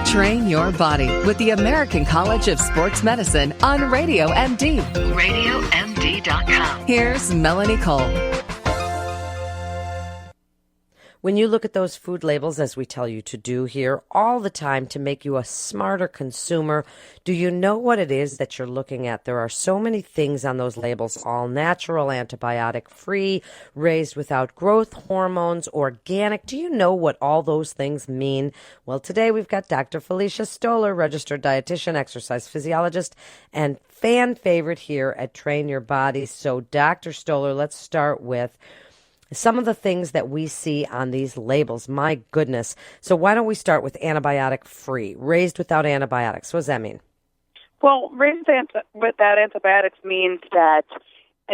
Train your body with the American College of Sports Medicine on Radio MD. RadioMD.com. Here's Melanie Cole. When you look at those food labels, as we tell you to do here all the time to make you a smarter consumer, do you know what it is that you're looking at? There are so many things on those labels, all natural, antibiotic free, raised without growth hormones, organic. Do you know what all those things mean? Well, today we've got Dr. Felicia Stoler, registered dietitian, exercise physiologist, and fan favorite here at Train Your Body. So, Dr. Stoler, let's start with some of the things that we see on these labels. My goodness. So why don't we start with antibiotic free, raised without antibiotics? What does that mean? Well, raised without antibiotics means that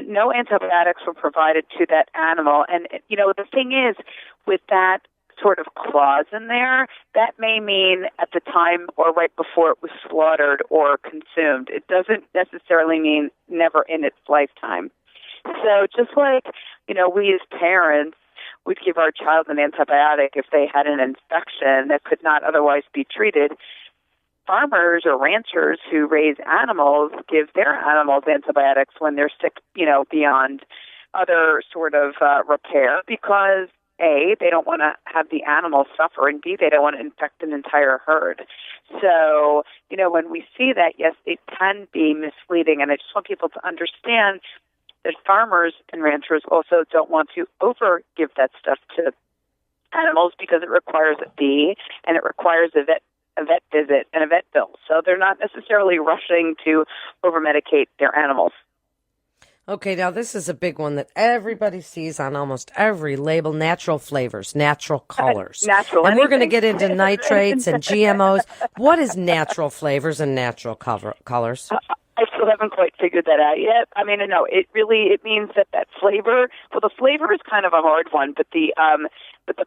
no antibiotics were provided to that animal. And, you know, the thing is, with that sort of clause in there, that may mean at the time or right before it was slaughtered or consumed. It doesn't necessarily mean never in its lifetime. So just like, you know, we as parents would give our child an antibiotic if they had an infection that could not otherwise be treated, farmers or ranchers who raise animals give their animals antibiotics when they're sick, you know, beyond other sort of repair because, A, they don't want to have the animals suffer, and B, they don't want to infect an entire herd. So, you know, when we see that, yes, it can be misleading, and I just want people to understand that farmers and ranchers also don't want to over-give that stuff to animals because it requires a fee and it requires a vet visit and a vet bill. So they're not necessarily rushing to over-medicate their animals. Okay, now this is a big one that everybody sees on almost every label, natural flavors, natural colors. Natural and anything. We're going to get into nitrates and GMOs. What is natural flavors and natural colors? I still haven't quite figured that out yet. I mean, no, it means that flavor. Well, the flavor is kind of a hard one, but the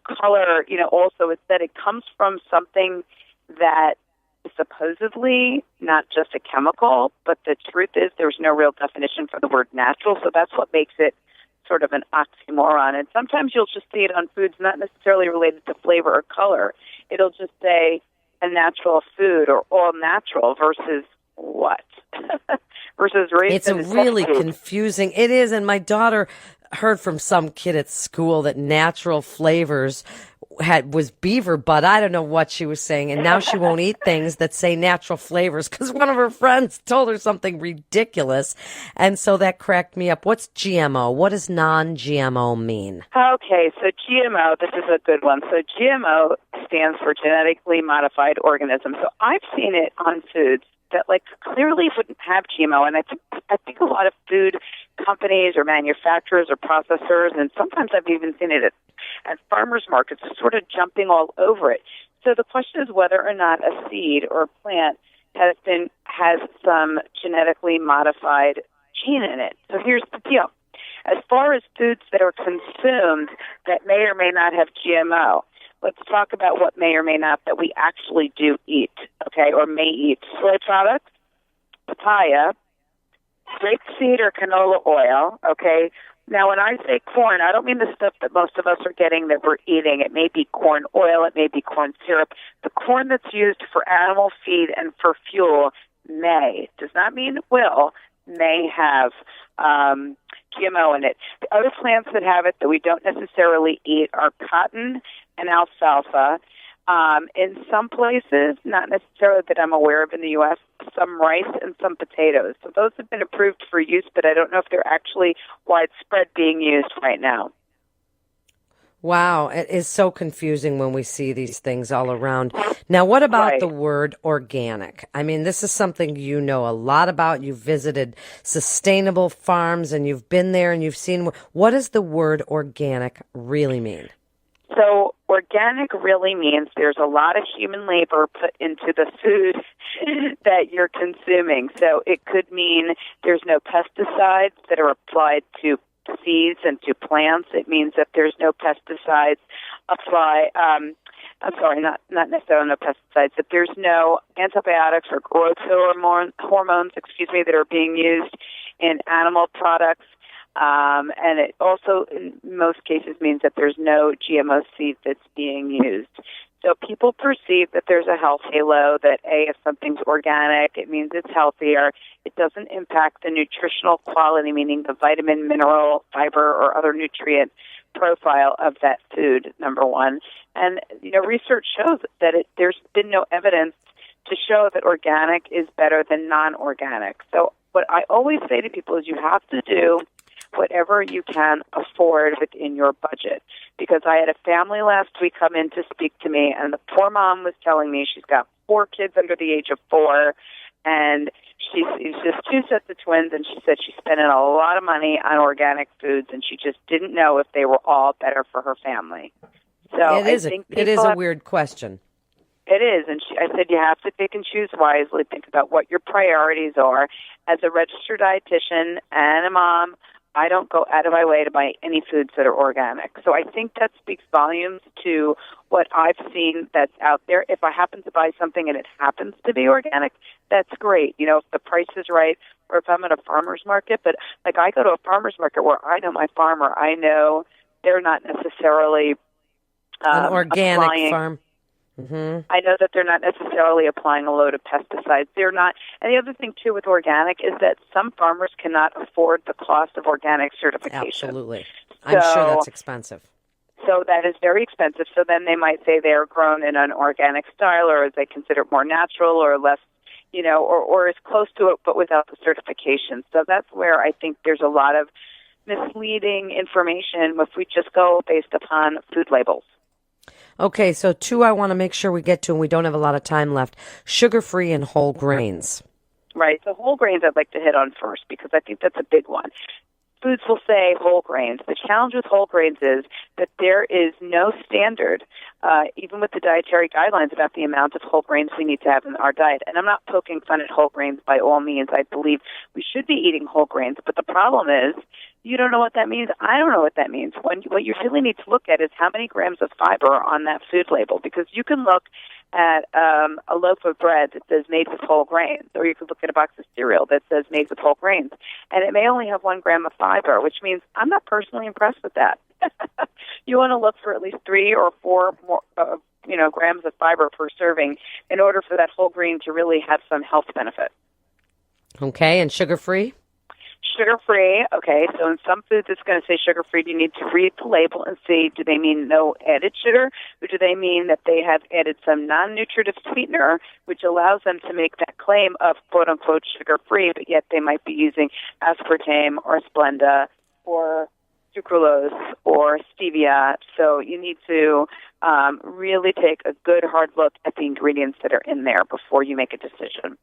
color, you know, also it's that it comes from something that is supposedly not just a chemical, but the truth is there's no real definition for the word natural, so that's what makes it sort of an oxymoron. And sometimes you'll just see it on foods not necessarily related to flavor or color. It'll just say a natural food or all natural versus what? versus raised. It's really confusing. It is, and my daughter heard from some kid at school that natural flavors was beaver butt. I don't know what she was saying, and now she won't eat things that say natural flavors because one of her friends told her something ridiculous, and so that cracked me up. What's GMO? What does non-GMO mean? Okay, so GMO, this is a good one. So GMO stands for genetically modified organisms. So I've seen it on foods that like clearly wouldn't have GMO, and I think a lot of food companies or manufacturers or processors, and sometimes I've even seen it at farmers markets, are sort of jumping all over it. So the question is whether or not a seed or a plant has some genetically modified gene in it. So here's the deal: as far as foods that are consumed that may or may not have GMO. Let's talk about what may or may not that we actually do eat, okay, or may eat. Soy products, papaya, grapeseed or canola oil, okay. Now, when I say corn, I don't mean the stuff that most of us are getting that we're eating. It may be corn oil, it may be corn syrup. The corn that's used for animal feed and for fuel does not mean it will, may have GMO in it. The other plants that have it that we don't necessarily eat are cotton and alfalfa. In some places, not necessarily that I'm aware of in the U.S., some rice and some potatoes. So those have been approved for use, but I don't know if they're actually widespread being used right now. Wow, it is so confusing when we see these things all around. Now, what about the word organic? I mean, this is something you know a lot about. You've visited sustainable farms, and you've been there, and you've seen. What does the word organic really mean? So organic really means there's a lot of human labor put into the food that you're consuming. So it could mean there's no pesticides that are applied to seeds and to plants. It means that there's no pesticides not necessarily no pesticides, that there's no antibiotics or growth hormones, that are being used in animal products. And it also, in most cases, means that there's no GMO seed that's being used. So people perceive that there's a health halo, that if something's organic, it means it's healthier. It doesn't impact the nutritional quality, meaning the vitamin, mineral, fiber, or other nutrient profile of that food, number one. And, research shows that there's been no evidence to show that organic is better than non-organic. So what I always say to people is you have to do whatever you can afford within your budget. Because I had a family last week come in to speak to me, and the poor mom was telling me she's got 4 kids under the age of 4, and she's just 2 sets of twins, and she said she's spending a lot of money on organic foods, and she just didn't know if they were all better for her family. So it is a weird question. It is, and I said you have to pick and choose wisely. Think about what your priorities are. As a registered dietitian and a mom, I don't go out of my way to buy any foods that are organic. So I think that speaks volumes to what I've seen that's out there. If I happen to buy something and it happens to be organic, that's great. If the price is right, or if I'm at a farmer's market. But like I go to a farmer's market where I know my farmer. I know they're not necessarily an organic farm. Mm-hmm. I know that they're not necessarily applying a load of pesticides. They're not. And the other thing, too, with organic is that some farmers cannot afford the cost of organic certification. Absolutely. I'm sure that's expensive. So that is very expensive. So then they might say they're grown in an organic style, or they consider it more natural or less, or as close to it, but without the certification. So that's where I think there's a lot of misleading information if we just go based upon food labels. Okay, so 2 I want to make sure we get to, and we don't have a lot of time left. Sugar-free and whole grains. Right. So whole grains I'd like to hit on first because I think that's a big one. Foods will say whole grains. The challenge with whole grains is that there is no standard, even with the dietary guidelines, about the amount of whole grains we need to have in our diet. And I'm not poking fun at whole grains by all means. I believe we should be eating whole grains. But the problem is you don't know what that means. I don't know what that means. What you really need to look at is how many grams of fiber are on that food label, because you can look at a loaf of bread that says made with whole grains, or you could look at a box of cereal that says made with whole grains, and it may only have 1 gram of fiber, which means I'm not personally impressed with that. You want to look for at least 3 or 4 more, grams of fiber per serving in order for that whole grain to really have some health benefit. Okay, and sugar-free? Sugar-free, okay, so in some foods it's going to say sugar-free. You need to read the label and see, do they mean no added sugar, or do they mean that they have added some non-nutritive sweetener, which allows them to make that claim of quote-unquote sugar-free, but yet they might be using aspartame or Splenda or sucralose or stevia. So you need to really take a good hard look at the ingredients that are in there before you make a decision.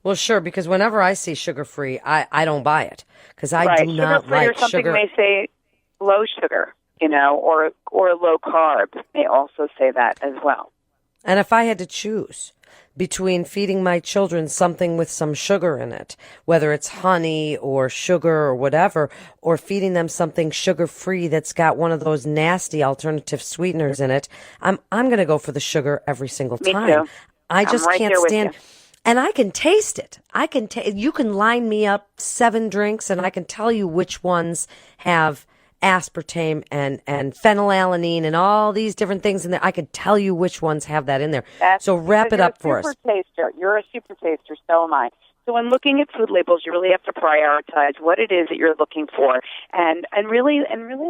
Well, sure, because whenever I see sugar-free, I don't buy it, because I do not like sugar-free or something sugar. May say low sugar, or low carb. They also say that as well. And if I had to choose between feeding my children something with some sugar in it, whether it's honey or sugar or whatever, or feeding them something sugar-free that's got one of those nasty alternative sweeteners in it, I'm going to go for the sugar every single time. Me too. I just right can't stand. you. And I can taste it. You can line me up 7 drinks, and I can tell you which ones have aspartame and phenylalanine and all these different things in there. I can tell you which ones have that in there. So wrap it up for us. You're a super taster, so am I. So when looking at food labels, you really have to prioritize what it is that you're looking for, and really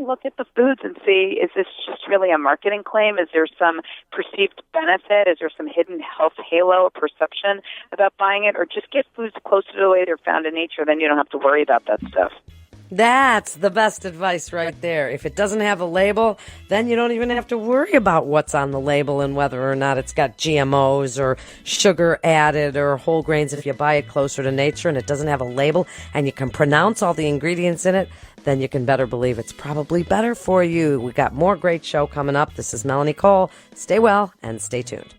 look at the foods and see, is this just really a marketing claim? Is there some perceived benefit? Is there some hidden health halo, perception about buying it? Or just get foods closer to the way they're found in nature, then you don't have to worry about that stuff. That's the best advice right there. If it doesn't have a label, then you don't even have to worry about what's on the label and whether or not it's got GMOs or sugar added or whole grains. If you buy it closer to nature and it doesn't have a label and you can pronounce all the ingredients in it, then you can better believe it's probably better for you. We got more great show coming up. This is Melanie Cole. Stay well and stay tuned.